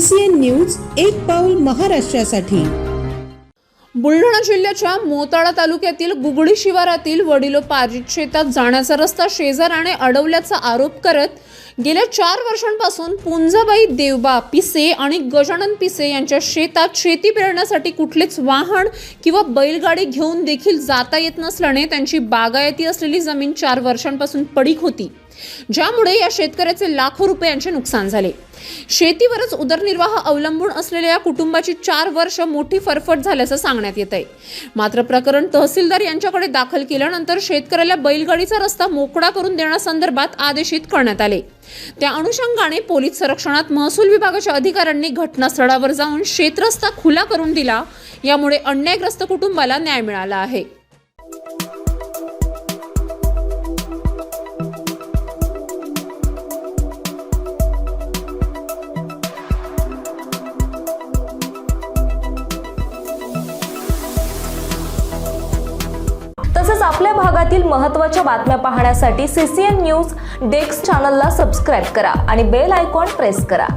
CCN news एक पाऊल महाराष्ट्रासाठी। बुलढाणा जिल्ह्याच्या मोताळा तालुक्यातील गुगळी शिवारातील वडिलोपार्जित शेतात जाण्याचा रस्ता शेजाऱ्याने अडवल्याचा आरोप करत गेल्या 4 वर्षांपासून पुंजाबाई देवबा पिसे आणि गजानन पिसे यांच्या शेतात शेती पेरण्यासाठी कुठलेच वाहन किंवा बैलगाडी घेऊन देखील जाता येत नसल्याने त्यांची बागायती असलेली जमीन 4 वर्षांपासून पडीक होती, ज्यामुळे या शेतकऱ्याचे लाखो रुपयांचे नुकसान झाले। शेतीवरच उदरनिर्वाह अवलंबून असलेल्या या कुटुंबाची 4 वर्ष मोठी फरफट झाल्याचं सांगण्यात येत आहे। मात्र प्रकरण तहसीलदार यांच्याकडे दाखल केल्यानंतर शेतकऱ्याला बैलगाडीचा रस्ता मोकळा करून देण्यासंदर्भात आदेशित करण्यात आले। त्या अनुषंगाने पोलीस संरक्षणात महसूल विभागाच्या अधिकाऱ्यांनी घटनास्थळावर जाऊन शेतरस्ता खुला करून दिला। यामुळे अन्यायग्रस्त कुटुंबाला न्याय मिळाला आहे। तसेच आपल्या भागातील महत्त्वाच्या बातम्या पाहण्यासाठी CCN न्यूज डेस्क चॅनलला सबस्क्राइब करा आणि बेल आयकॉन प्रेस करा।